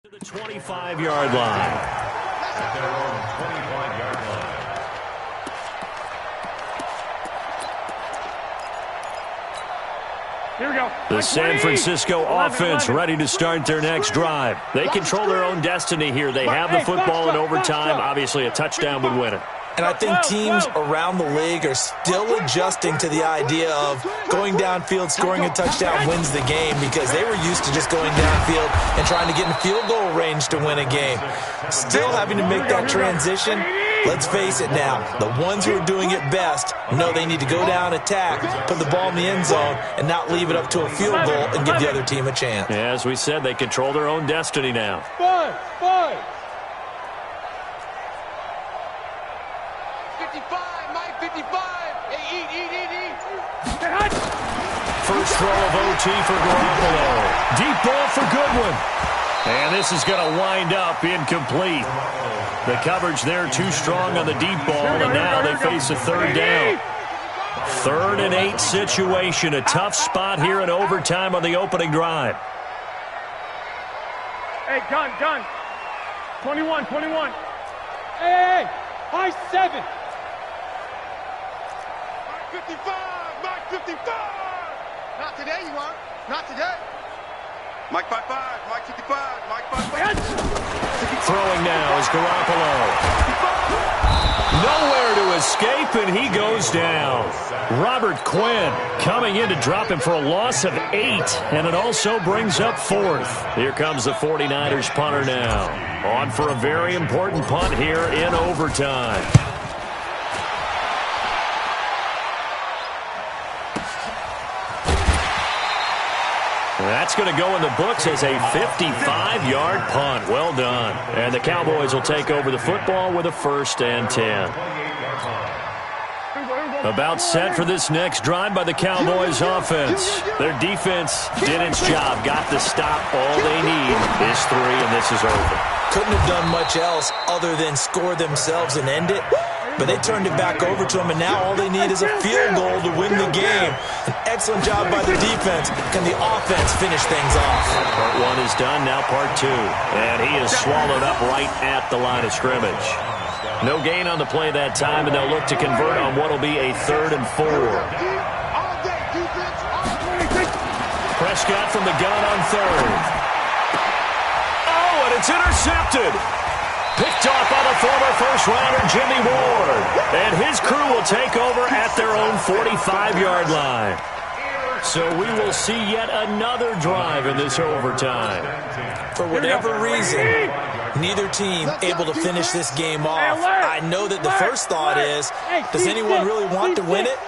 To the 25-yard line. At their own 25-yard line. Here we go. The San Francisco offense ready to start their next drive. They control their own destiny here. They have the football in overtime. Obviously, a touchdown would win it. And I think teams around the league are still adjusting to the idea of going downfield, scoring a touchdown wins the game, because they were used to just going downfield and trying to get in field goal range to win a game. Still having to make that transition. Let's face it now, the ones who are doing it best know they need to go down, attack, put the ball in the end zone, and not leave it up to a field goal and give the other team a chance. Yeah, as we said, they control their own destiny now. Five. 55, Mike, 55. Hey, eat. First throw of OT for Garoppolo. Deep ball for Goodwin. And this is going to wind up incomplete. The coverage there too strong on the deep ball, and now they face a third down. 3rd and 8 situation. A tough spot here in overtime on the opening drive. Hey, gun. 21. Hey, high 7. Mike 55. Not today, you aren't. Not today. Mike 55, Mike 55, Mike 55. Throwing now is Garoppolo. Nowhere to escape, and he goes down. Robert Quinn coming in to drop him for a loss of 8, and it also brings up 4th. Here comes the 49ers punter now. On for a very important punt here in overtime. That's going to go in the books as a 55-yard punt. Well done. And the Cowboys will take over the football with a 1st and 10. About set for this next drive by the Cowboys offense. Their defense did its job. Got the stop. All they need is 3, and this is over. Couldn't have done much else other than score themselves and end it. But they turned it back over to them, and now all they need is a field goal to win the game. An excellent job by the defense. Can the offense finish things off? Part 1 is done, now part 2. And he is swallowed up right at the line of scrimmage. No gain on the play that time, and they'll look to convert on what will be a 3rd and 4. Prescott from the gun on 3rd. Oh, and it's intercepted. Picked off by the former first-rounder Jimmy Ward. And his crew will take over at their own 45-yard line. So we will see yet another drive in this overtime. For whatever reason, neither team able to finish this game off. I know that the first thought is, does anyone really want to win it?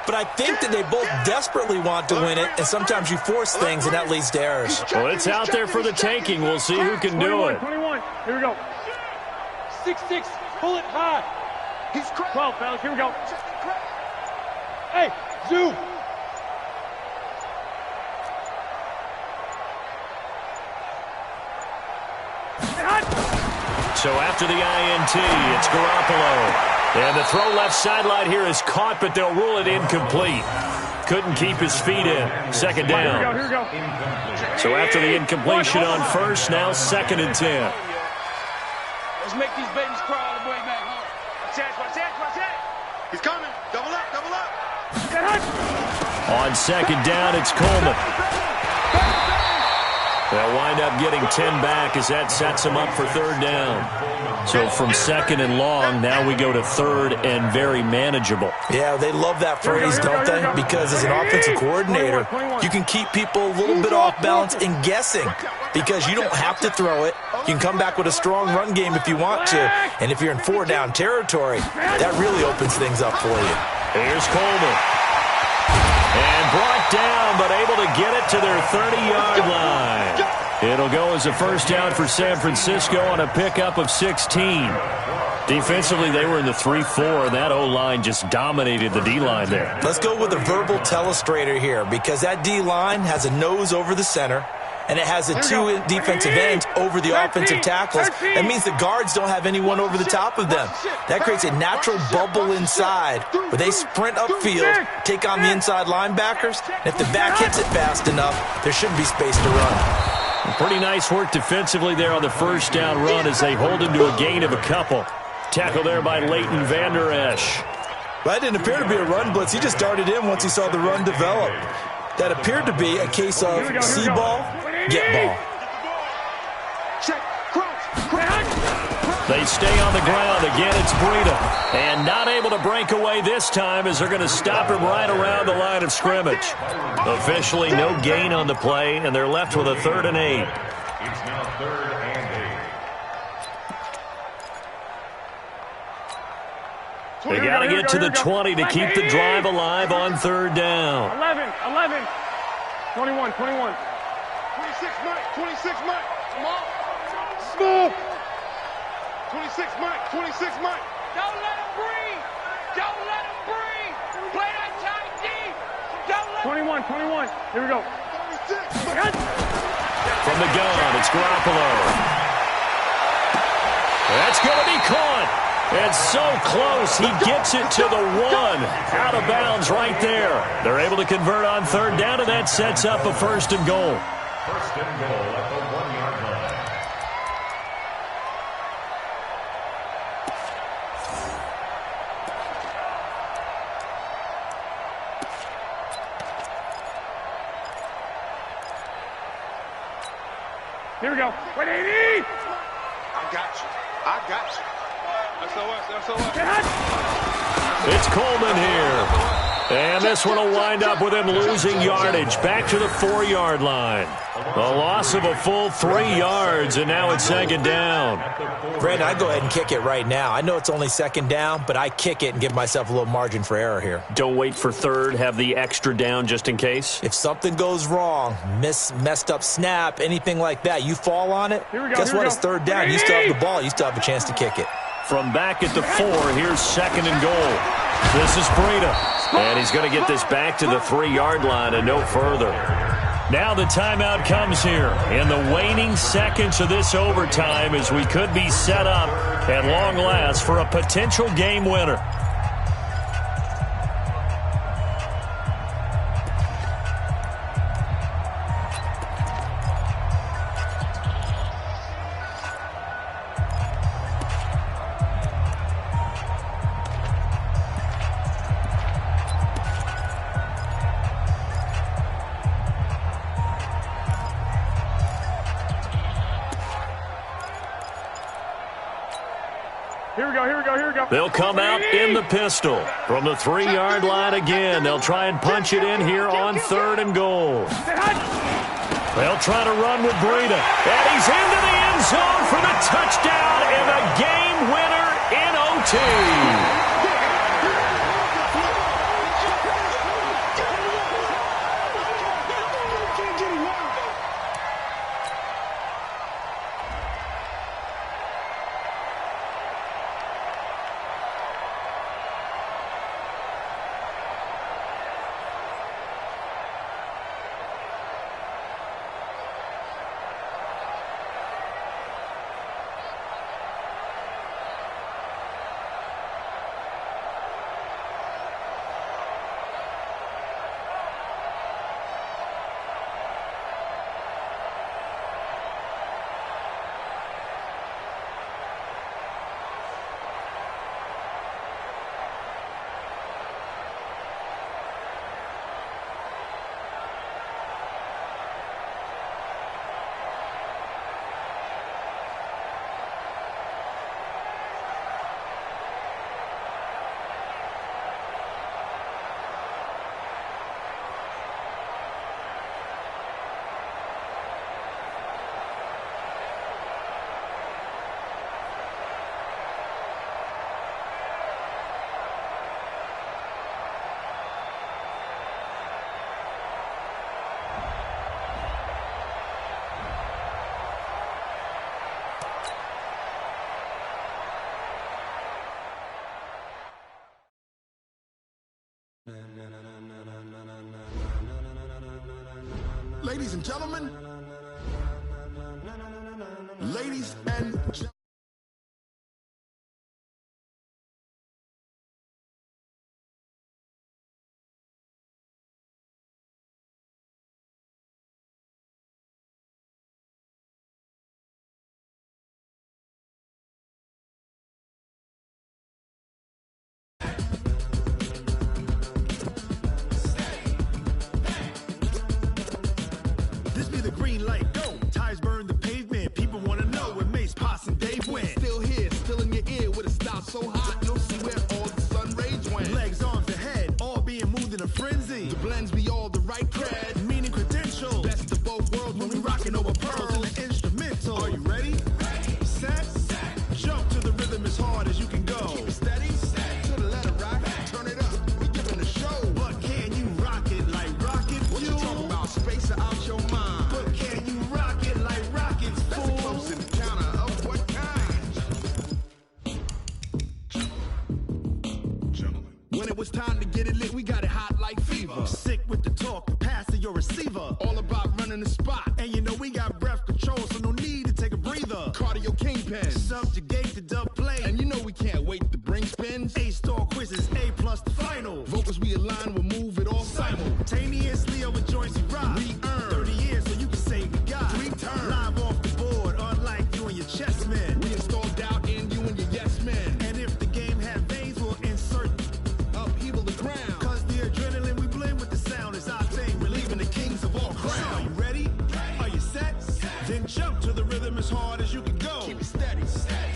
But I think that they both desperately want to win it, and sometimes you force things, and that leads to errors. Well, it's out there for the taking. We'll see who can do it. 21. Here we go. 6-6, pull it high. He's 12, fellas, here we go. Hey, Zoo. So after the INT, it's Garoppolo. And the throw left sideline here is caught, but they'll rule it incomplete. Couldn't keep his feet in. 2nd down. Here we go. So after the incompletion on 1st, now 2nd and 10. Let's make these babies cry all the way back home. Watch that. He's coming. Double up. On 2nd down, it's Coleman. They'll wind up getting 10 back as that sets them up for 3rd down. So from 2nd and long, now we go to 3rd and very manageable. Yeah, they love that phrase, don't they? Because as an offensive coordinator, you can keep people a little bit off balance and guessing, because you don't have to throw it. You can come back with a strong run game if you want to. And if you're in 4-down territory, that really opens things up for you. Here's Coleman. And brought down, but able to get it to their 30-yard line. It'll go as a 1st down for San Francisco on a pickup of 16. Defensively, they were in the 3-4, and that O-line just dominated the D-line there. Let's go with a verbal telestrator here, because that D-line has a nose over the center, and it has the 2 defensive ends over the offensive tackles. That means the guards don't have anyone over the top of them. That creates a natural bubble inside where they sprint upfield, take on the inside linebackers, and if the back hits it fast enough, there should be space to run. Pretty nice work defensively there on the first down run as they hold him to a gain of a couple. Tackle there by Leighton Vander Esch. That didn't appear to be a run blitz. He just darted in once he saw the run develop. That appeared to be a case of see ball, get ball. They stay on the ground. Again, it's Breida. And not able to break away this time as they're going to stop him right around the line of scrimmage. Officially no gain on the play, and they're left with a 3rd and 8. It's now 3rd and 8. They got to get to the 20 to keep the drive alive on 3rd down. 11, 21. 26 Mike, 26 Mike. Come on. Smooth. 26 Mike, 26 Mike. Don't let him breathe. Don't let him breathe. Play that tight deep. Don't let 21. Here we go. 36. From the gun, it's Garoppolo. That's going to be caught. It's so close. He gets it to the 1. Out of bounds right there. They're able to convert on 3rd down, and that sets up a 1st and goal. 1st and goal at the 1-yard line. Here we go. 180. I got you. SOS. It's Coleman here. And this one will wind up with him losing yardage back to the 4-yard line. A loss of a full 3 yards, and now it's 2nd down. Brandon, I go ahead and kick it right now. I know it's only 2nd down, but I kick it and give myself a little margin for error here. Don't wait for 3rd. Have the extra down just in case. If something goes wrong, messed up snap, anything like that, you fall on it, guess what? It's 3rd down. You still have the ball. You still have a chance to kick it. From back at the 4, here's 2nd and goal. This is Breida. And he's going to get this back to the 3-yard line and no further. Now the timeout comes here in the waning seconds of this overtime as we could be set up at long last for a potential game winner. Here we go. They'll come out in the pistol. From the 3-yard line again, they'll try and punch it in here on 3rd and goal. They'll try to run with Breida. And he's into the end zone for the touchdown and the game winner in OT. Ladies and gentlemen, ladies and gentlemen. in the spot. And you know we got breath control, so no need to take a breather. Cardio kingpin, subjugate the dub play. And you know we can't wait to bring spins. A-star quizzes, A+ the final. Vocals we align, we'll move it all simultaneously over joints we ride. We earn 30 years, so you can say we got 3 turns. Live off the board, unlike you and your chess men. We install doubt in you and your yes men. And if the game had veins, we'll insert upheaval the ground. Cause the adrenaline we blend with the sound is our thing, relieving the kings of all crowns. Are you ready? Are you set? Then jump to the rhythm as hard as you can go. Keep it steady,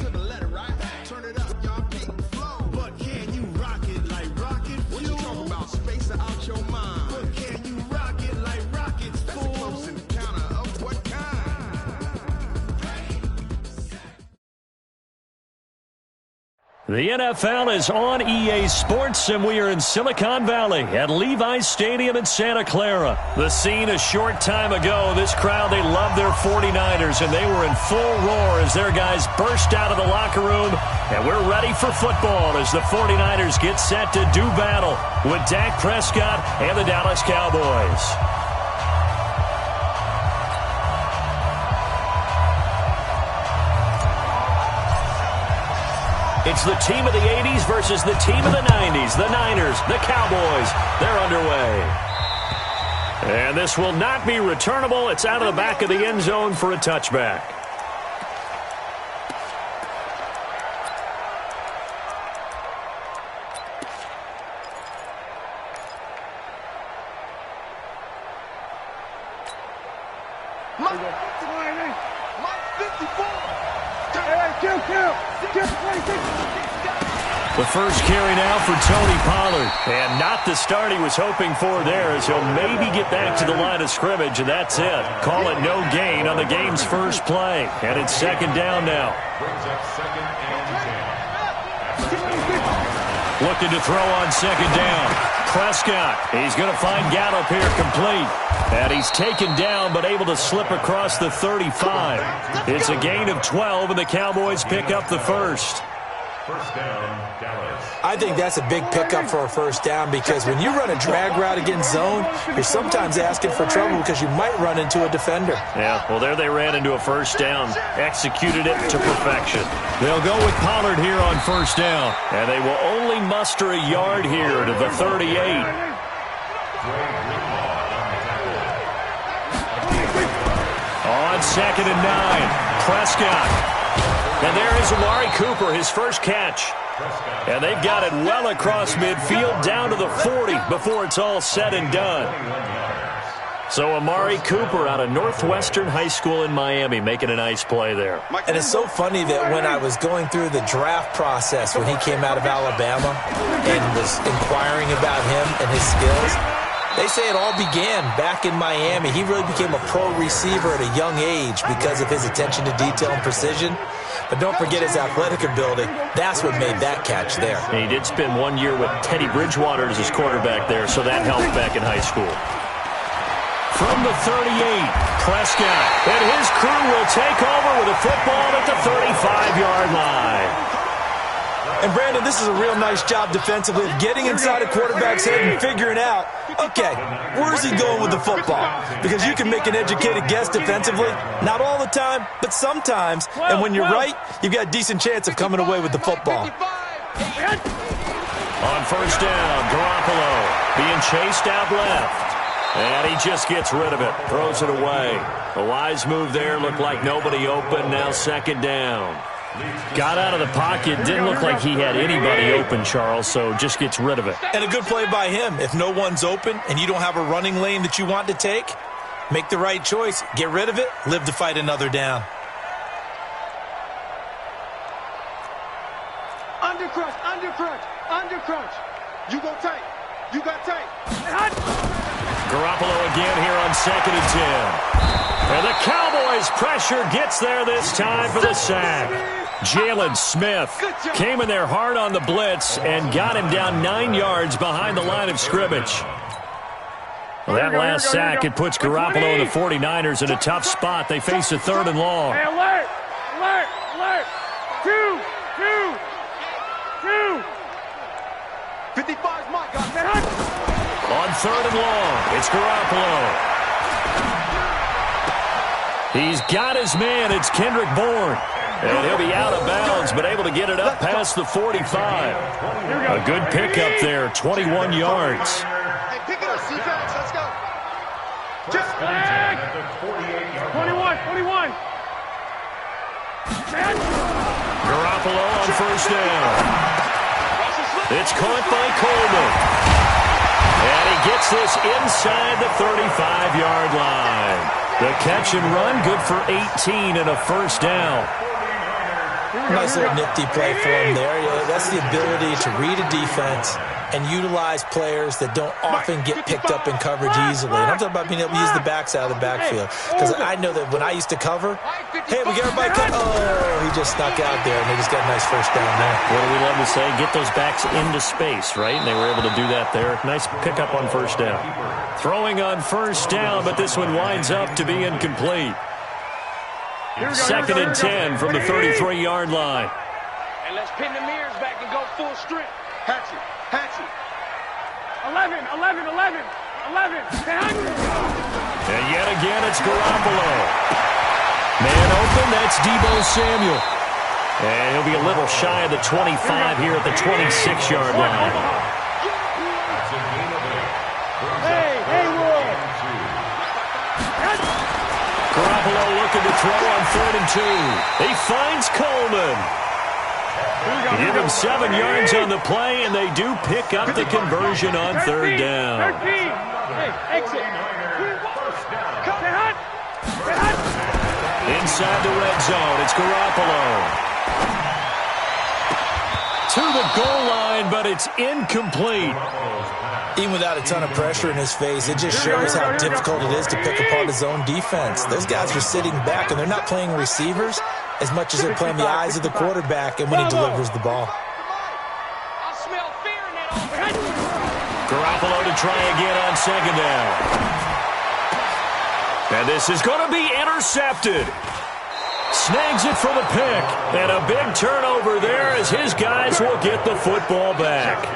to the letter, right? Turn it up, y'all beat the flow. But can you rock it like rocket fuel? What you talking about? Space out your mind. But can you rock it like rockets, fool? That's a close encounter of what kind? The NFL is on EA Sports, and we are in Silicon Valley at Levi's Stadium in Santa Clara. The scene a short time ago, this crowd, they love their 49ers, and they were in full roar as their guys burst out of the locker room. And we're ready for football as the 49ers get set to do battle with Dak Prescott and the Dallas Cowboys. It's the team of the 80s versus the team of the 90s. The Niners, the Cowboys, they're underway. And this will not be returnable. It's out of the back of the end zone for a touchback. The first carry now for Tony Pollard. And not the start he was hoping for there, as he'll maybe get back to the line of scrimmage, and that's it. Call it no gain on the game's first play. And it's second down now. Brings up 2nd and 10. Looking to throw on second down. Prescott, he's going to find Gallup here complete. And he's taken down but able to slip across the 35. It's a gain of 12, and the Cowboys pick up the first. First down, Dallas. I think that's a big pickup for a first down, because when you run a drag route against zone, you're sometimes asking for trouble because you might run into a defender. Yeah, well, there they ran into a first down, executed it to perfection. They'll go with Pollard here on first down, and they will only muster a yard here to the 38. On 2nd and 9, Prescott. And there is Amari Cooper, his first catch. And they've got it well across midfield, down to the 40 before it's all said and done. So Amari Cooper out of Northwestern High School in Miami making a nice play there. And it's so funny that when I was going through the draft process when he came out of Alabama and was inquiring about him and his skills, they say it all began back in Miami. He really became a pro receiver at a young age because of his attention to detail and precision. But don't forget his athletic ability. That's what made that catch there. He did spend 1 year with Teddy Bridgewater as his quarterback there, so that helped back in high school. From the 38, Prescott. And his crew will take over with a football at the 35-yard line. And, Brandon, this is a real nice job defensively of getting inside a quarterback's head and figuring out, okay, where's he going with the football? Because you can make an educated guess defensively. Not all the time, but sometimes. And when you're right, you've got a decent chance of coming away with the football. On first down, Garoppolo being chased out left. And he just gets rid of it, throws it away. A wise move there, looked like nobody open, now second down. Got out of the pocket, didn't look like he had anybody open, Charles, so just gets rid of it. And a good play by him. If no one's open and you don't have a running lane that you want to take, make the right choice. Get rid of it, live to fight another down. Undercrunch, undercrunch, undercrunch. You go tight. You got tight. Garoppolo again here on 2nd and 10. And the Cowboys' pressure gets there this time for the sack. Jalen Smith came in there hard on the blitz and got him down 9 yards behind the line of scrimmage. Well, that last sack, it puts Garoppolo and the 49ers in a tough spot. They face a 3rd and long. Hey, alert! Alert! Alert! 2! 55's my guy. On 3rd and long, it's Garoppolo. He's got his man. It's Kendrick Bourne. And he'll be out of bounds, but able to get it up past the 45. A good pickup there, 21 yards. Hey, pick it up, defense. Let's go. Just 21. Garoppolo on first down. It's caught by Coleman. And he gets this inside the 35-yard line. The catch and run, good for 18 and a first down. Nice little nifty play for him there. Yeah, that's the ability to read a defense and utilize players that don't often get picked up in coverage easily. And I'm talking about being able to use the backs out of the backfield. Because I know that when I used to cover, hey, we got everybody cut. Oh, he just snuck out there, and they just got a nice first down there. What do we love to say? Get those backs into space, right? And they were able to do that there. Nice pickup on first down. Throwing on first down, but this one winds up to be incomplete. Second and 10 from the 33-yard line. And let's pin the mirrors back and go full strength. Hatchet. 11. And yet again, it's Garoppolo. Man open, that's Deebo Samuel. And he'll be a little shy of the 25 here at the 26-yard line. Garoppolo looking to throw on 3rd and 2. He finds Coleman. Give him 7 yards on the play, and they do pick up the conversion on 3rd down. 13. Hey, exit. Inside the red zone, it's Garoppolo. To the goal line, but it's incomplete. Even without a ton of pressure in his face, it just shows how difficult it is to pick apart his own defense. Those guys are sitting back, and they're not playing receivers as much as they're playing the eyes of the quarterback and when he delivers the ball. I smell fear in that. Garoppolo to try again on 2nd down. And this is going to be intercepted. Snags it for the pick. And a big turnover there as his guys will get the football back.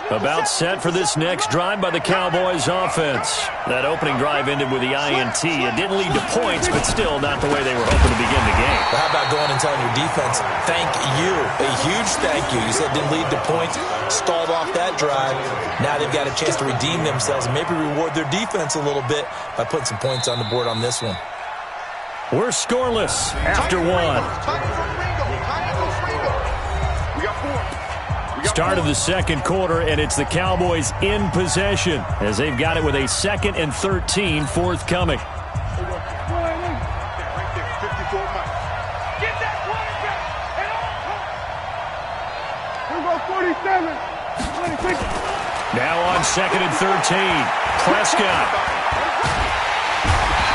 About set for this next drive by the Cowboys offense. That opening drive ended with the INT. It didn't lead to points, but still not the way they were hoping to begin the game. But how about going and telling your defense, thank you, a huge thank you. You said it didn't lead to points, stalled off that drive. Now they've got a chance to redeem themselves and maybe reward their defense a little bit by putting some points on the board on this one. We're scoreless after one. We got 4. Start of the second quarter, and it's the Cowboys in possession as they've got it with a 2nd and 13 forthcoming. Right there, 54 Mike. Get that quarterback and Here we go, 47. 26. Now on 2nd and 13, Prescott.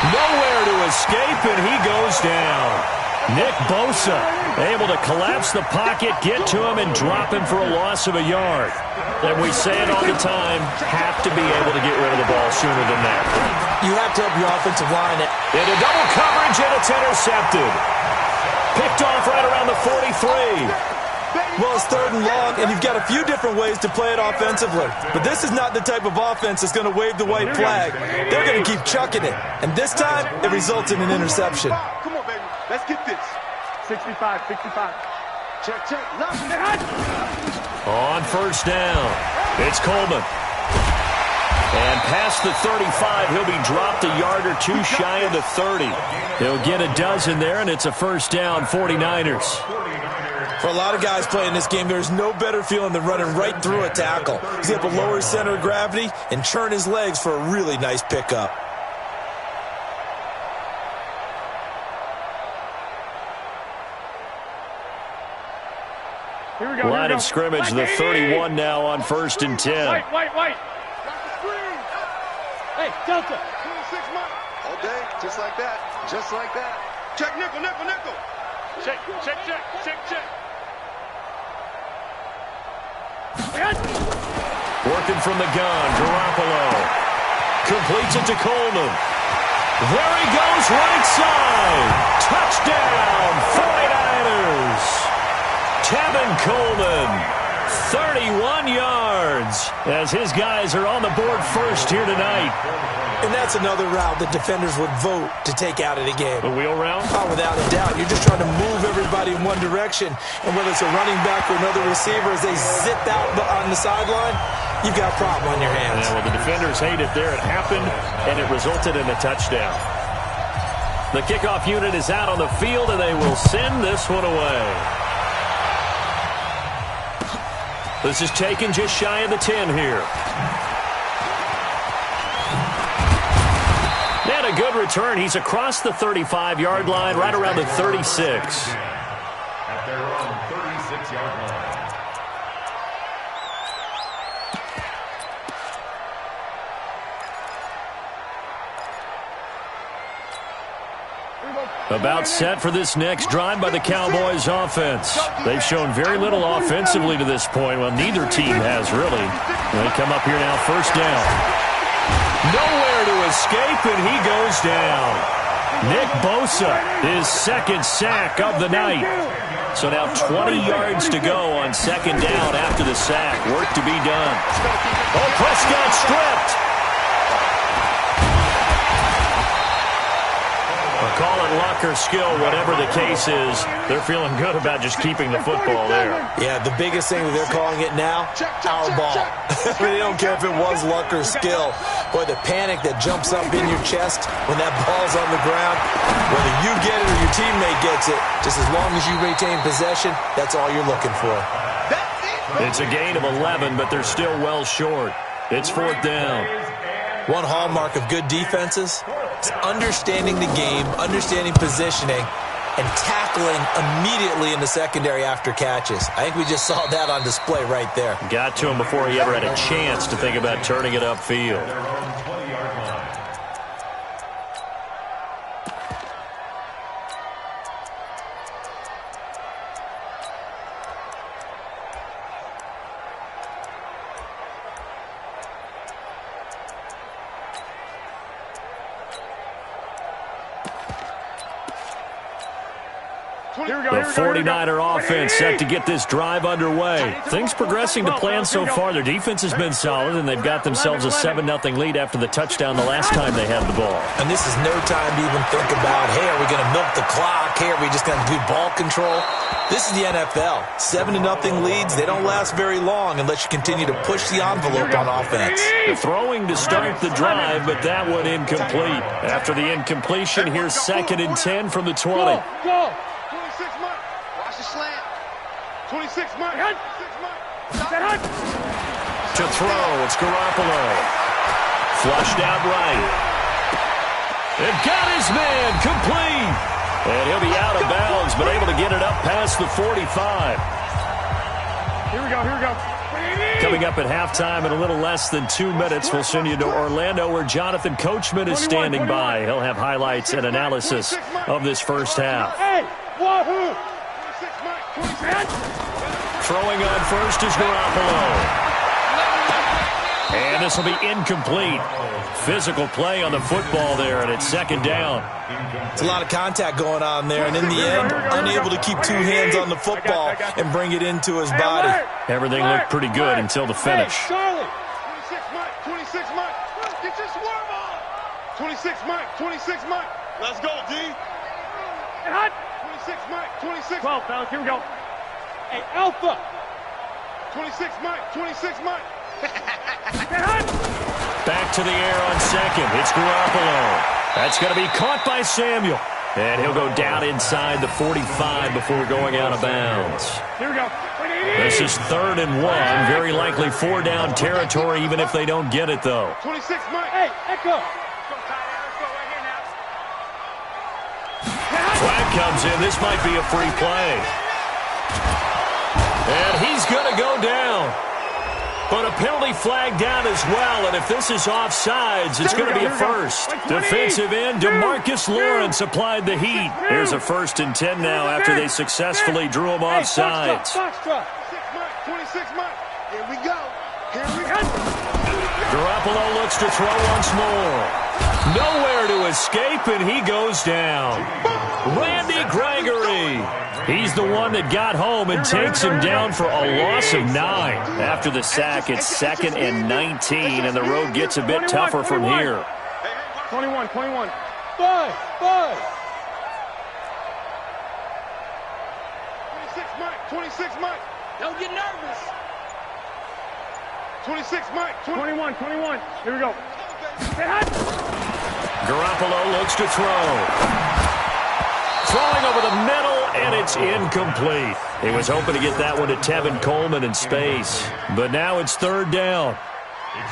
Nowhere to escape, and he goes down. Nick Bosa able to collapse the pocket, get to him, and drop him for a loss of a yard. And we say it all the time, have to be able to get rid of the ball sooner than that. You have to help your offensive line. Into double coverage, and it's intercepted. Picked off right around the 43. Well, it's 3rd and long, and you've got a few different ways to play it offensively. But this is not the type of offense that's going to wave the white flag. They're going to keep chucking it. And this time, it results in an interception. Come on, baby. Let's get this. 65. Check. On first down, it's Coleman. And past the 35, he'll be dropped a yard or two shy of the 30. He'll get a dozen there, and it's a first down, 49ers. For a lot of guys playing this game, there's no better feeling than running right through a tackle. He's able to lower his center of gravity and churn his legs for a really nice pickup. Here we go. Line of scrimmage, the 31 now on 1st and 10. White. Hey, Delta. 26 Mike. All day, just like that. Check nickel. check. Working from the gun, Garoppolo. Completes it to Coleman. There he goes, right side. Touchdown, 49ers. Tevin Coleman as his guys are on the board first here tonight. And that's another route that defenders would vote to take out of the game. The wheel route? Oh, without a doubt. You're just trying to move everybody in one direction. And whether it's a running back or another receiver, as they zip out on the sideline, you've got a problem on your hands. Yeah, well, the defenders hate it there. It happened, and it resulted in a touchdown. The kickoff unit is out on the field, and they will send this one away. This is taken just shy of the 10 here. And a good return. He's across the 35-yard line, right around the 36. At their own 36-yard line. About set for this next drive by the Cowboys offense. They've shown very little offensively to this point. Well, neither team has really. They come up here now, first down. Nowhere to escape, and he goes down. Nick Bosa, his second sack of the night. So now 20 yards to go on second down after the sack. Work to be done. Oh, Prescott stripped. Call it luck or skill, whatever the case is, they're feeling good about just keeping the football there. Yeah, the biggest thing that they're calling it now, our ball. They don't care if it was luck or skill. Boy, the panic that jumps up in your chest when that ball's on the ground, whether you get it or your teammate gets it, just as long as you retain possession, that's all you're looking for. It's a gain of 11, but they're still well short. It's fourth down. One hallmark of good defenses is understanding the game, understanding positioning, and tackling immediately in the secondary after catches. I think we just saw that on display right there. Got to him before he ever had a chance to think about turning it upfield. The 49er offense set to get this drive underway. Things progressing to plan so far. Their defense has been solid, and they've got themselves a 7-0 lead after the touchdown the last time they had the ball. And this is no time to even think about, hey, are we going to milk the clock? Hey, are we just going to do ball control? This is the NFL. 7-0 leads, they don't last very long unless you continue to push the envelope on offense. The throwing to start the drive, but that one incomplete. After the incompletion, here's 2nd and 10 from the 20. Go. 26 Mike. Watch the slant. 26 Mike. 26 Mike. To throw, it's Garoppolo. Flushed out right. And got his man complete. And he'll be out of bounds, but able to get it up past the 45. Here we go. Coming up at halftime in a little less than 2 minutes, we'll send you to Orlando where Jonathan Coachman is standing by. He'll have highlights and analysis of this first half. Hey, wahoo! Throwing on first is Garoppolo. And this will be incomplete. Physical play on the football there, and it's 2nd down. It's a lot of contact going on there, and in the end, unable to keep 2 hands on the football and bring it into his body. Everything looked pretty good until the finish. Hey, Charlie. 26 Mike. Get your swarm on. 26 Mike. 26 Mike. Let's go, D. 26 Mike. 26. 12, fellas, here we go. Hey, Alpha. 26 Mike. 26 Mike. Back to the air on second. It's Garoppolo. That's going to be caught by Samuel. And he'll go down inside the 45 before going out of bounds. Here we go. This is 3rd and 1. Very likely 4-down territory, even if they don't get it, though. 26 Mike. Hey, Echo. Flag comes in. This might be a free play. And he's going to go down. But a penalty flag down as well, and if this is offsides, it's going to be a first. Defensive end, DeMarcus Lawrence applied the heat. Here's a 1st and 10 now after they successfully drew him offsides. 26 Mike. Here we go. Garoppolo looks to throw once more. Nowhere to escape, and he goes down. Randy Gregory. He's the one that got home and takes him down for a loss of 9. After the sack, it's 2nd and 19, and the road gets a bit tougher from here. 21. 5. 26, Mike. Don't get nervous. 26, Mike. 21. Here we go. Garoppolo looks to throw. Throwing over the middle, and it's incomplete. He was hoping to get that one to Tevin Coleman in space, but now it's 3rd down.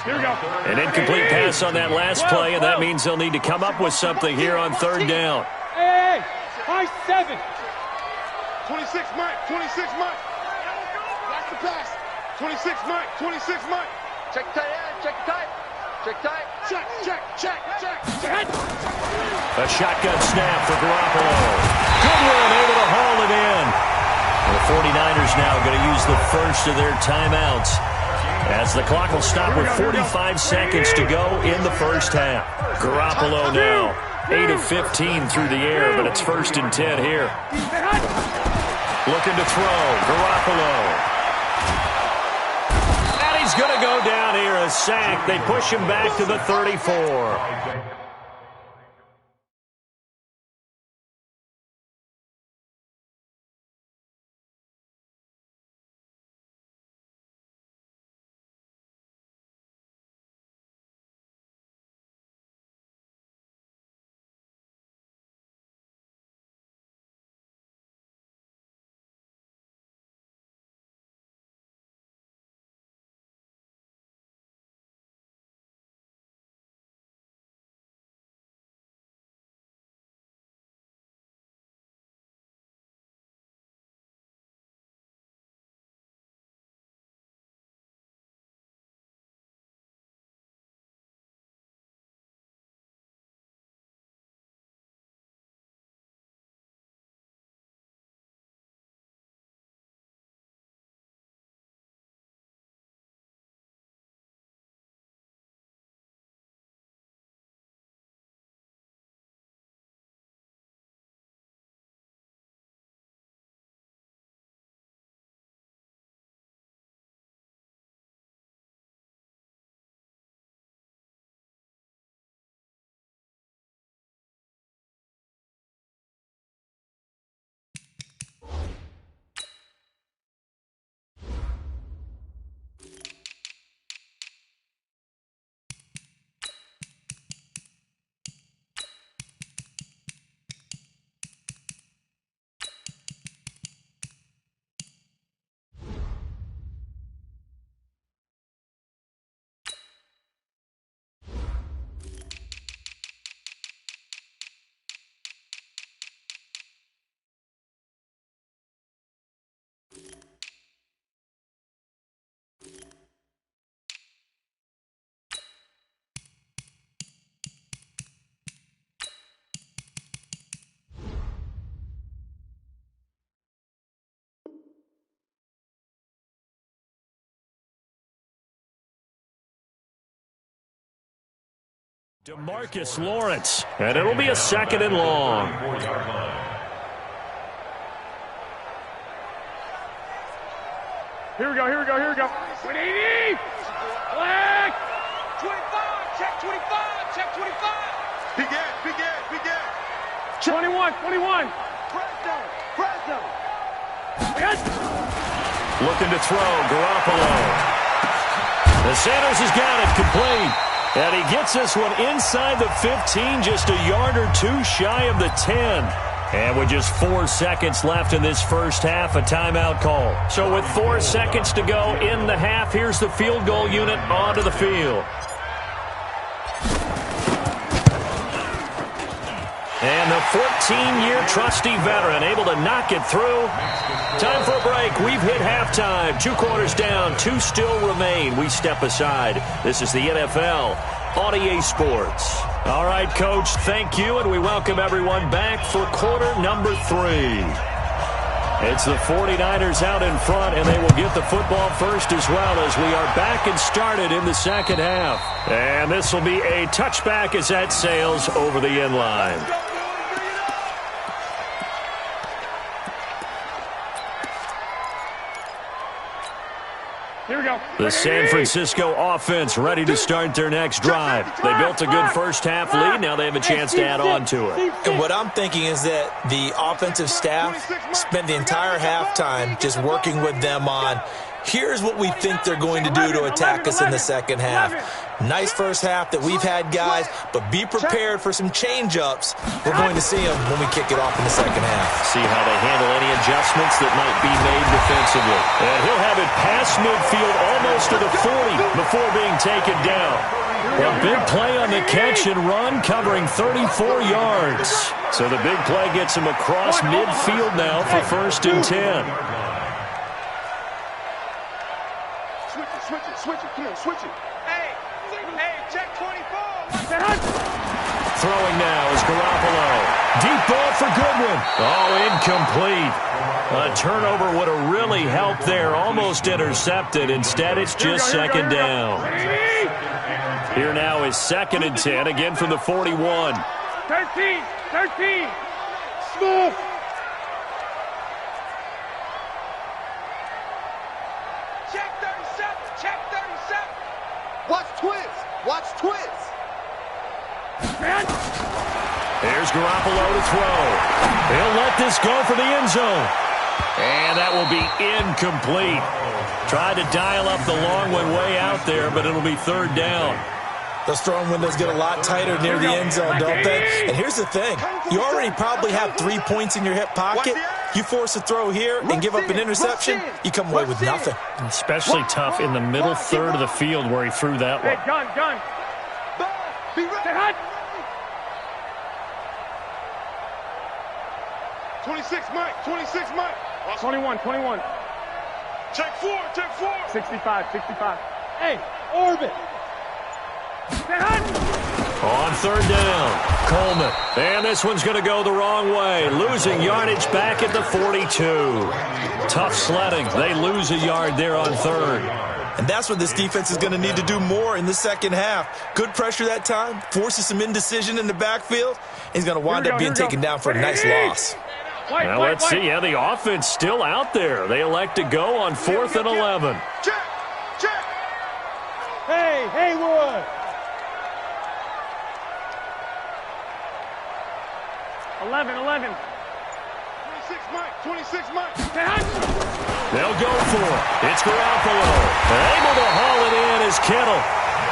Here we go. An incomplete pass on that last play, and that means they'll need to come up with something here on 3rd down. Hey, high 7. 26, Mike. 26, Mike. Watch the pass. 26, Mike. 26, Mike. Check tight end. Check tight. Check tight. Check. A shotgun snap for Garoppolo. Goodwin able to haul it in. The 49ers now going to use the first of their timeouts, as the clock will stop with 45 seconds to go in the first half. Garoppolo now 8 of 15 through the air, but it's 1st and 10 here. Looking to throw. Garoppolo. And he's going to go down here, a sack. They push him back to the 34. DeMarcus Lawrence, and it'll be a 2nd and long. Here we go. 180. Flag. 25. Check 25. Check 25. Big Ed. 21. Press zone. Looking to throw. Garoppolo. The Sanders has got it complete. And he gets this one inside the 15, just a yard or two shy of the 10. And with just 4 seconds left in this first half, a timeout call. So with 4 seconds to go in the half, here's the field goal unit onto the field. And the 14-year trusty veteran able to knock it through. Time for a break. We've hit halftime. 2 quarters down. 2 still remain. We step aside. This is the NFL on EA Sports. All right, Coach, thank you, and we welcome everyone back for quarter number 3. It's the 49ers out in front, and they will get the football first as well as we are back and started in the second half. And this will be a touchback as that sails over the end line. Here we go. The San Francisco offense ready to start their next drive. They built a good first half lead. Now they have a chance to add on to it. And what I'm thinking is that the offensive staff spent the entire halftime just working with them on, here's what we think they're going to do to attack us in the second half. Nice first half that we've had, guys, but be prepared for some change-ups. We're going to see them when we kick it off in the second half. See how they handle any adjustments that might be made defensively. And he'll have it past midfield almost to the 40 before being taken down. A big play on the catch and run, covering 34 yards. So the big play gets him across midfield now for 1st and 10. Switch it, come on, switch it. Hey, check 24. Throwing now is Garoppolo. Deep ball for Goodwin. Oh, incomplete. A turnover would have really helped there. Almost intercepted. Instead, it's just second down. Here now is 2nd and 10, again from the 41. 13. Smooth. Check 37. Watch twist. Here's Garoppolo to throw. He'll let this go for the end zone. And that will be incomplete. Tried to dial up the long one way out there, but it'll be 3rd down. Those throwing windows get a lot tighter near the end zone, don't they? And here's the thing. You already probably have 3 points in your hip pocket. You force a throw here and give up an interception, you come away with nothing. Especially tough in the middle third of the field where he threw that one. Hey, gun. Be ready. Stay hot. 26, Mike. 21. Check 4. 65. Hey, orbit. Stay hot. On 3rd down, Coleman. And this one's going to go the wrong way. Losing yardage back at the 42. Tough sledding. They lose a yard there on 3rd. And that's what this defense is going to need to do more in the second half. Good pressure that time, forces some indecision in the backfield. He's going to wind up being taken down for a nice loss. Now let's see. Yeah, the offense still out there. They elect to go on 4th and 11. Check. Hey, Haywood. 11. 26, Mike. Stay hot. They'll go for it. It's Garoppolo. Able to haul it in is Kittle.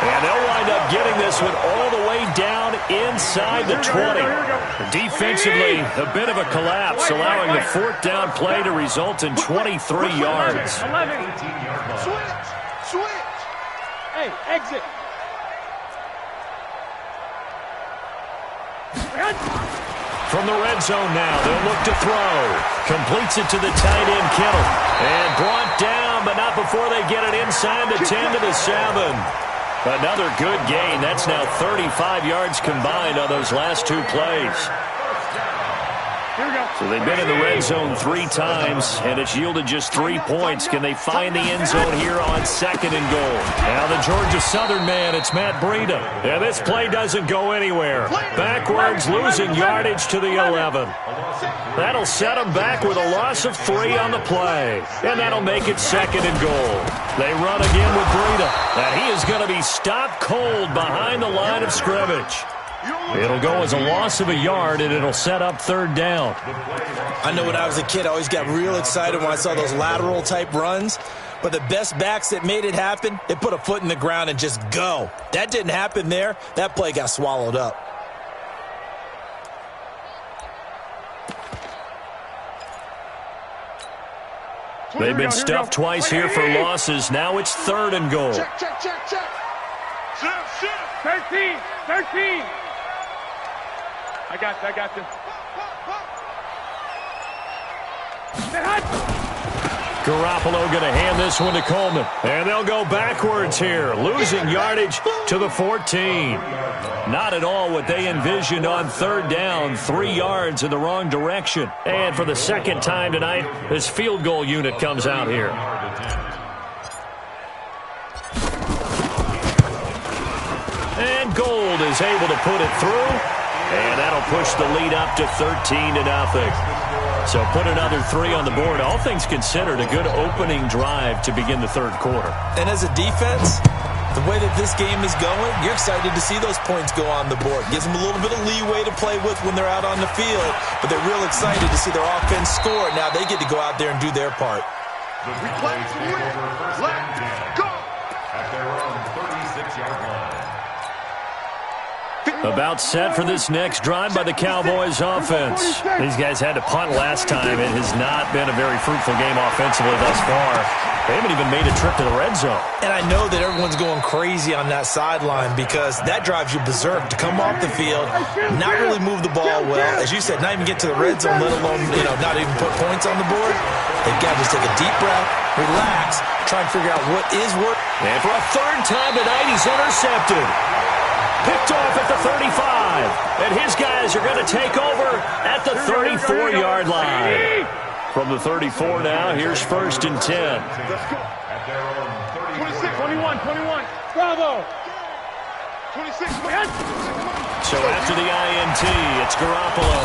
And they'll wind up getting this one all the way down inside the 20. Defensively, a bit of a collapse, allowing the 4th down play to result in 23 yards. 11. Switch. Hey, exit. From the red zone now, they'll look to throw. Completes it to the tight end, Kittle. And brought down, but not before they get it inside the 10 to the 7. Another good gain. That's now 35 yards combined on those last 2 plays. Here we go. So they've been in the red zone 3 times, and it's yielded just 3 points. Can they find the end zone here on 2nd and goal? Now the Georgia Southern man, it's Matt Breida. And this play doesn't go anywhere. Backwards, losing yardage to the 11. That'll set them back with a loss of 3 on the play. And that'll make it 2nd and goal. They run again with Breida. And he is going to be stopped cold behind the line of scrimmage. It'll go as a loss of a yard, and it'll set up 3rd down. I know when I was a kid, I always got real excited when I saw those lateral-type runs. But the best backs that made it happen, they put a foot in the ground and just go. That didn't happen there. That play got swallowed up. They've been stuffed twice here for losses. Now it's 3rd and goal. Check. 13. I got you. Garoppolo going to hand this one to Coleman. And they'll go backwards here, losing yardage to the 14. Not at all what they envisioned on third down, 3 yards in the wrong direction. And for the second time tonight, this field goal unit comes out here. And Gold is able to put it through. And that'll push the lead up to 13-0. So put another 3 on the board. All things considered, a good opening drive to begin the third quarter. And as a defense, the way that this game is going, you're excited to see those points go on the board. Gives them a little bit of leeway to play with when they're out on the field, but they're real excited to see their offense score. Now they get to go out there and do their part. The replay to win. Let's go. At their own 36-yard line. About set for this next drive by the Cowboys offense. These guys had to punt last time. It has not been a very fruitful game offensively thus far. They haven't even made a trip to the red zone. And I know that everyone's going crazy on that sideline because that drives you berserk to come off the field, not really move the ball well. As you said, not even get to the red zone, let alone, not even put points on the board. They've got to just take a deep breath, relax, try and figure out what is working. And for a third time tonight, he's intercepted. Picked off at the 35. And his guys are going to take over at the 34-yard line. From the 34 now, here's 1st and 10. At their own 26, 21. Bravo. 26. So after the INT, it's Garoppolo.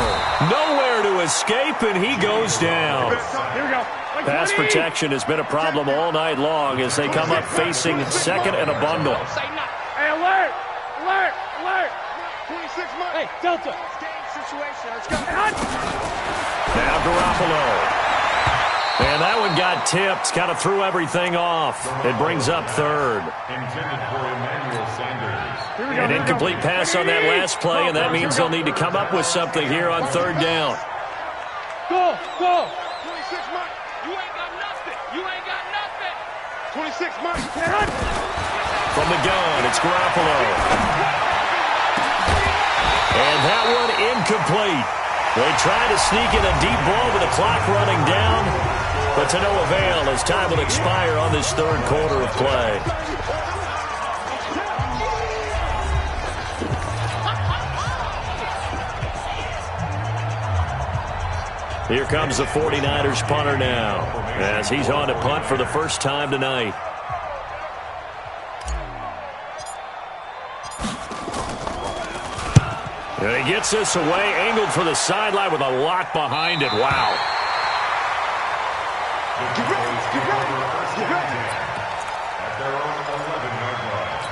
Nowhere to escape, and he goes down. Here we go. Pass protection has been a problem all night long as they come up facing second and a bundle. Hey, alert! 26 months. Hey, Delta. Game situation. Let's go. Now Garoppolo. And that one got tipped. Kind of threw everything off. It brings up third. intended for Emmanuel Sanders. An incomplete pass on that last play, and that means they'll need to come up with something here on third down. Go. 26 months. You ain't got nothing. 26 months. From the gun, it's Garoppolo. And that one incomplete. They try to sneak in a deep ball with the clock running down, but to no avail as time will expire on this third quarter of play. Here comes the 49ers punter now, as he's on to punt for the first time tonight. And he gets this away, angled for the sideline with a lot behind it. Wow. Get ready. At their own 11-yard line.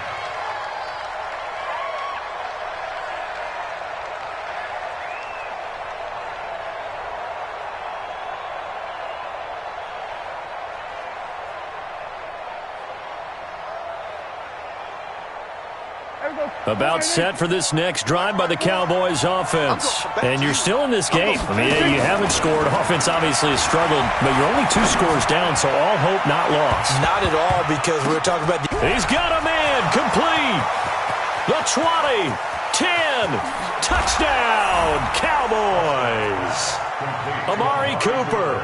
About set for this next drive by the Cowboys offense. And you're still in this game. I mean, you haven't scored. Offense obviously has struggled, but you're only 2 scores down, so all hope not lost. Not at all, because we were talking about... He's got a man complete. The 20, 10, touchdown, Cowboys. Amari Cooper,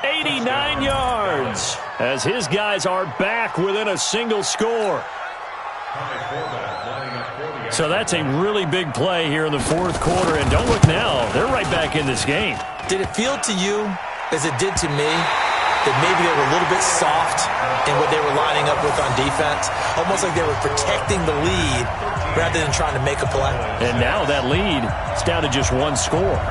89 yards, as his guys are back within a single score. So that's a really big play here in the fourth quarter. And don't look now, they're right back in this game. Did it feel to you, as it did to me, that maybe they were a little bit soft in what they were lining up with on defense? Almost like they were protecting the lead rather than trying to make a play. And now that lead is down to just 1 score.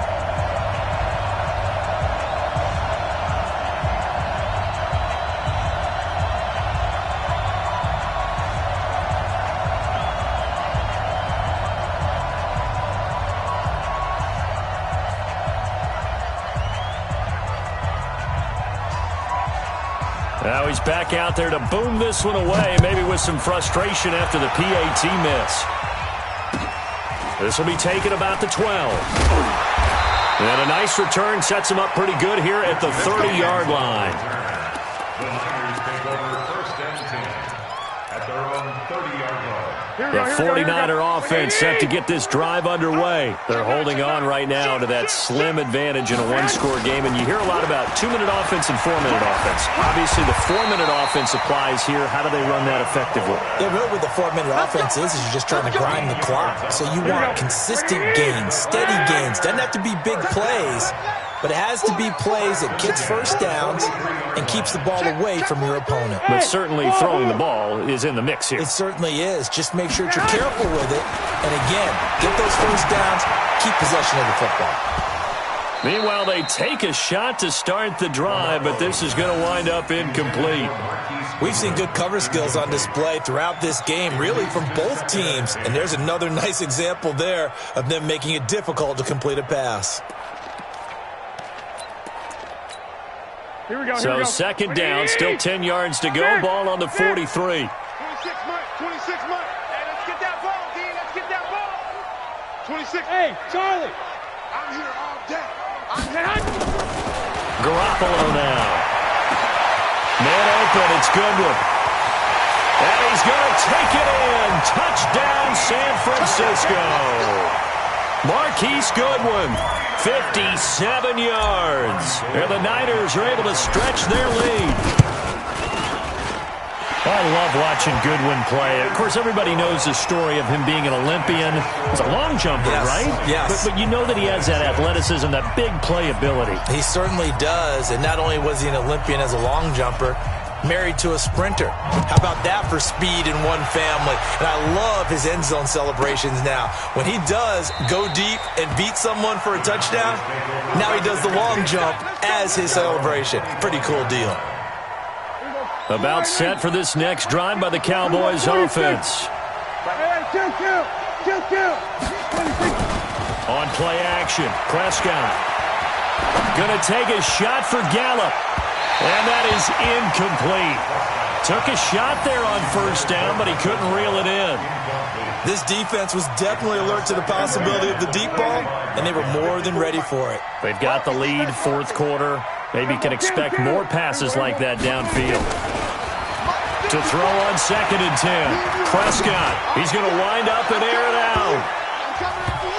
Now he's back out there to boom this one away, maybe with some frustration after the PAT miss. This will be taken about the 12. And a nice return sets him up pretty good here at the 30-yard line. The Niners take over 1st and 10 at their own 30-yard line. The 49er offense set to get this drive underway. They're holding on right now to that slim advantage in a one-score game, and you hear a lot about 2-minute offense and 4-minute offense. Obviously, the 4-minute offense applies here. How do they run that effectively? Yeah, really what the 4-minute offense is you're just trying to grind the clock. So you want consistent gains, steady gains. Doesn't have to be big plays, but it has to be plays that gets first downs and keeps the ball away from your opponent. But certainly throwing the ball is in the mix here. It certainly is. Just make sure that you're careful with it. And again, get those first downs, keep possession of the football. Meanwhile, they take a shot to start the drive, but this is going to wind up incomplete. We've seen good cover skills on display throughout this game, really from both teams. And there's another nice example there of them making it difficult to complete a pass. So second down, still 10 yards to go. Ball on the 43. 26 months. 26 months. Hey, let's get that ball, D. Let's get that ball. 26. Hey, Charlie. I'm here all day. Garoppolo now. Man open, it's Goodwin. And he's going to take it in. Touchdown, San Francisco. Marquise Goodwin, 57 yards. And the Niners are able to stretch their lead. I love watching Goodwin play. Of course, everybody knows the story of him being an Olympian. He's a long jumper, right? Yes. But you know that he has that athleticism, that big playability. He certainly does. And not only was he an Olympian as a long jumper, married to a sprinter. How about that for speed in one family? And I love his end zone celebrations now. When he does go deep and beat someone for a touchdown, now he does the long jump as his celebration. Pretty cool deal. About set for this next drive by the Cowboys offense. On play action, Prescott. Gonna take a shot for Gallup. And that is incomplete. Took a shot there on first down, but he couldn't reel it in. This defense was definitely alert to the possibility of the deep ball, and they were more than ready for it. They've got the lead, fourth quarter. Maybe can expect more passes like that downfield. To throw on 2nd and 10. Prescott, he's going to wind up and air it out.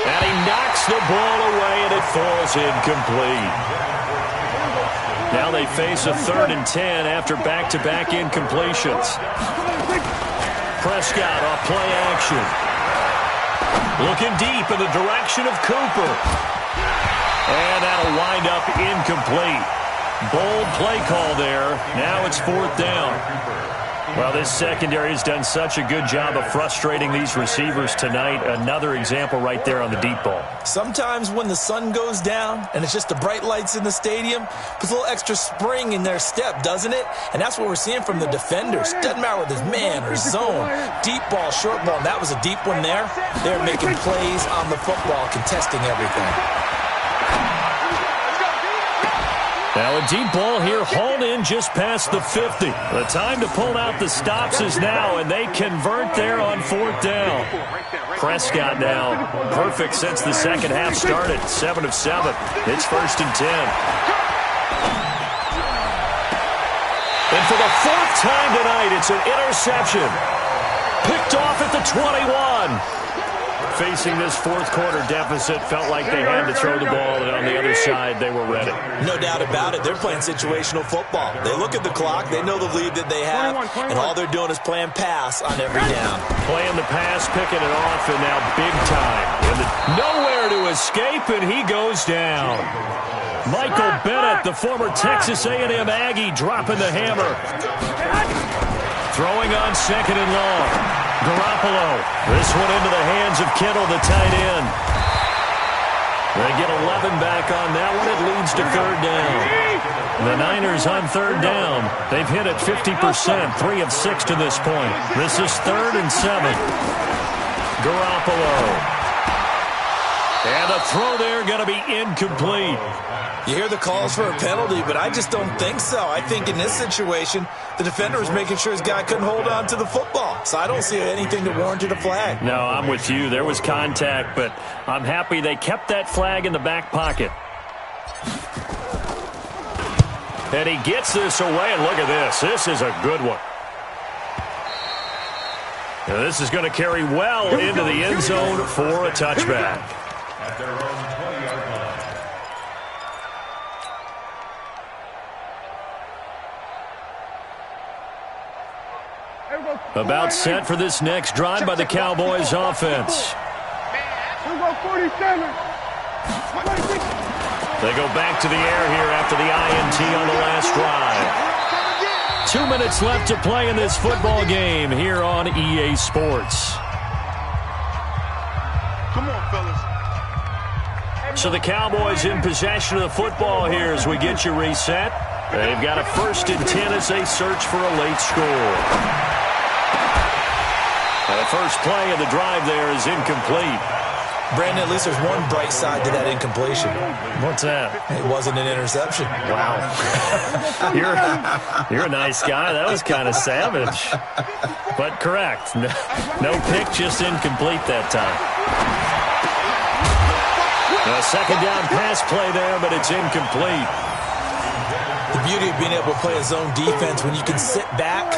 And he knocks the ball away, and it falls incomplete. Now they face a 3rd and 10 after back-to-back incompletions. Prescott off play action. Looking deep in the direction of Cooper. And that'll wind up incomplete. Bold play call there. Now it's 4th down. Well, this secondary has done such a good job of frustrating these receivers tonight. Another example right there on the deep ball. Sometimes when the sun goes down and it's just the bright lights in the stadium, puts a little extra spring in their step, doesn't it? And that's what we're seeing from the defenders. Doesn't matter whether it's man or zone, deep ball, short ball. And that was a deep one there. They're making plays on the football, contesting everything. Now a deep ball here hauled in just past the 50. The time to pull out the stops is now, and they convert there on 4th down. Prescott now perfect since the second half started. 7 of 7. It's 1st and 10. And for the 4th time tonight, it's an interception. Picked off at the 21. Facing this fourth quarter deficit, felt like they had to throw the ball, and on the other side, they were ready. No doubt about it. They're playing situational football. They look at the clock, they know the lead that they have, and all they're doing is playing pass on every down. Playing the pass, picking it off, and now big time. Nowhere to escape, and he goes down. Michael Bennett, the former Texas A&M Aggie, dropping the hammer. Throwing on 2nd and long. Garoppolo. This one into the hands of Kittle, the tight end. They get 11 back on that one. It leads to 3rd down. The Niners on 3rd down. They've hit it 50%, 3 of 6 to this point. This is 3rd and 7. Garoppolo. And the throw there going to be incomplete. You hear the calls for a penalty, but I just don't think so. I think in this situation, the defender was making sure his guy couldn't hold on to the football. So I don't see anything that warranted a flag. No, I'm with you. There was contact, but I'm happy they kept that flag in the back pocket. And he gets this away, and look at this. This is a good one. This is going to carry well into the end zone for a touchback. At their own 20-yard line. About set for this next drive by the Cowboys offense. They go back to the air here after the INT on the last drive. 2 minutes left to play in this football game here on EA Sports. Come on, fellas. So the Cowboys in possession of the football here as we get you reset. They've got a 1st and 10 as they search for a late score. The first play of the drive there is incomplete. Brandon, at least there's one bright side to that incompletion. What's that? It wasn't an interception. Wow. You're a nice guy. That was kind of savage. But correct. No pick, just incomplete that time. A second down pass play there, but it's incomplete. The beauty of being able to play a zone defense when you can sit back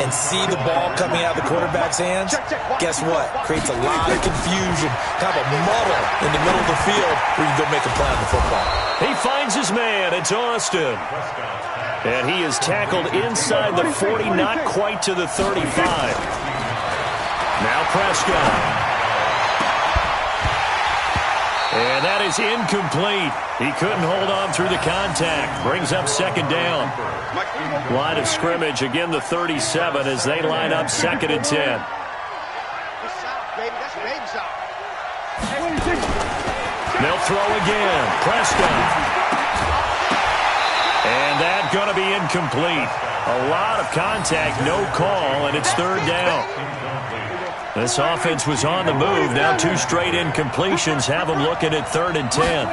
and see the ball coming out of the quarterback's hands, guess what? Creates a lot of confusion, kind of a muddle in the middle of the field where you can go make a play on the football. He finds his man. It's Austin. And he is tackled inside the 40, not quite to the 35. Now Prescott. And that is incomplete. He couldn't hold on through the contact. Brings up second down. Line of scrimmage, again the 37 as they line up 2nd and 10. They'll throw again. Prescott. And that's going to be incomplete. A lot of contact, no call, and it's 3rd down. This offense was on the move. Now 2 straight incompletions have them looking at 3rd and 10.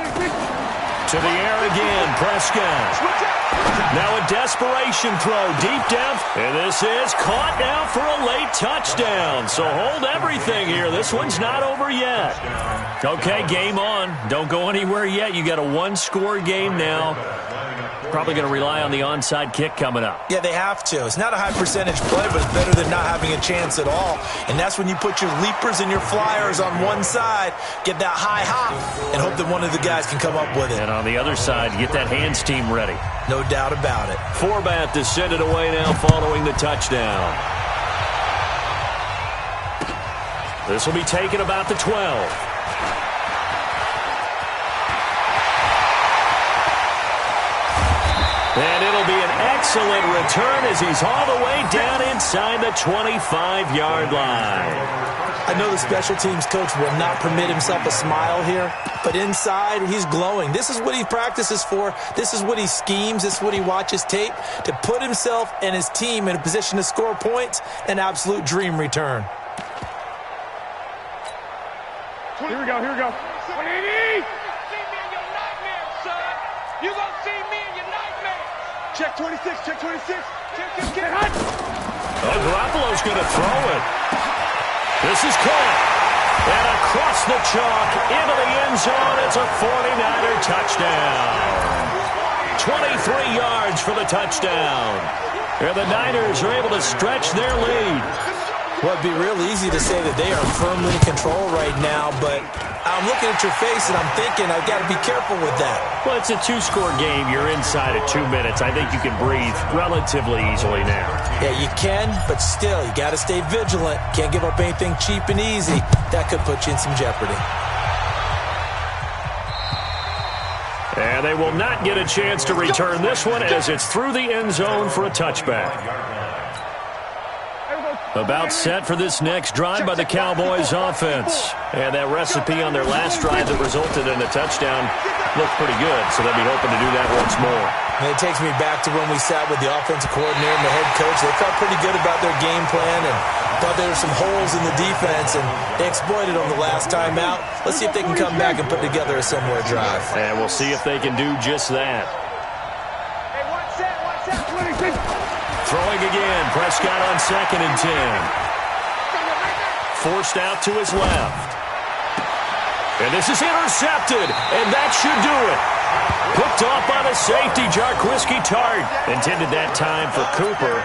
To the air again, Prescott. Now a desperation throw deep down. And this is caught now for a late touchdown. So hold everything here. This one's not over yet. Okay, game on. Don't go anywhere yet. You got a 1-score game now. Probably going to rely on the onside kick coming up. Yeah, they have to. It's not a high percentage play, but it's better than not having a chance at all. And that's when you put your leapers and your flyers on one side, get that high hop, and hope that one of the guys can come up with it. And on the other side, get that hands team ready. No doubt about it. Forbat to send it away now following the touchdown. This will be taken about the 12. And it'll be an excellent return as he's all the way down inside the 25-yard line. I know the special teams coach will not permit himself a smile here, but inside he's glowing. This is what he practices for. This is what he schemes. This is what he watches tape to put himself and his team in a position to score points. An absolute dream return. Here we go, here we go. 180! You gonna see me in your nightmares. Check 26, check 26. Check hot. Oh, Garoppolo's going to throw it. This is caught. And across the chalk into the end zone. It's a 49er touchdown. 23 yards for the touchdown. And the Niners are able to stretch their lead. Well, it'd be real easy to say that they are firmly in control right now, but I'm looking at your face and I'm thinking I've got to be careful with that. Well, it's a 2-score game. You're inside of 2 minutes. I think you can breathe relatively easily now. Yeah, you can, but still, you got to stay vigilant. Can't give up anything cheap and easy. That could put you in some jeopardy. And they will not get a chance to return this one as it's through the end zone for a touchback. About set for this next drive by the Cowboys offense. And that recipe on their last drive that resulted in a touchdown looked pretty good, so they'll be hoping to do that once more. And it takes me back to when we sat with the offensive coordinator and the head coach. They felt pretty good about their game plan and thought there were some holes in the defense, and they exploited them the last time out. Let's see if they can come back and put together a similar drive. And we'll see if they can do just that. Hey, one set, 26. Throwing again, Prescott on 2nd and 10. Forced out to his left. And this is intercepted, and that should do it. Picked off by the safety, Jarquiski Tart. Intended that time for Cooper.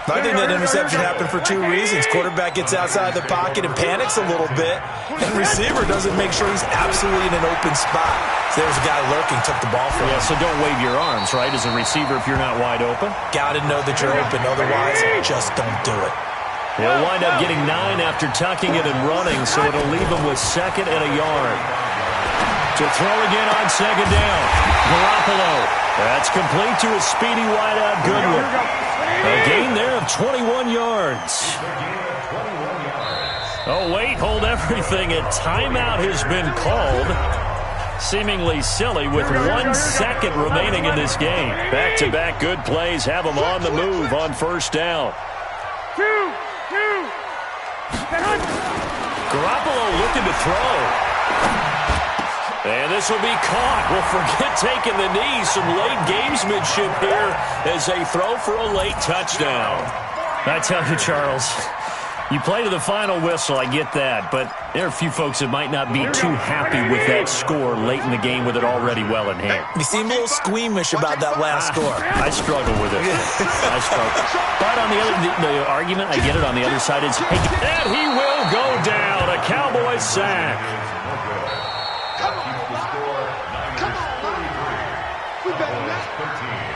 I think that interception happened for two reasons. Quarterback gets outside the pocket and panics a little bit, and receiver doesn't make sure he's absolutely in an open spot. So there's a guy lurking, took the ball from him. So don't wave your arms, right, as a receiver if you're not wide open. Got to know that you're open, otherwise just don't do it. He'll wind up getting 9 after tucking it and running, so it'll leave him with 2nd and a yard. To throw again on 2nd down. Garoppolo. That's complete to a speedy wideout Goodwin. A gain there of 21 yards. Oh, wait, hold everything. A timeout has been called. Seemingly silly with 1 second remaining in this game. Back-to-back good plays have them on the move on 1st down. Garoppolo looking to throw. And this will be caught. We'll forget taking the knee. Some late gamesmanship here as they throw for a late touchdown. I tell you, Charles, you play to the final whistle, I get that, but there are a few folks that might not be too happy with that score late in the game with it already well in hand. You seem a little squeamish about that last score. I struggle with it. I struggle. But on the argument, I get it, on the other side is, hey, and he will go down. A Cowboys sack. Come on, we better not.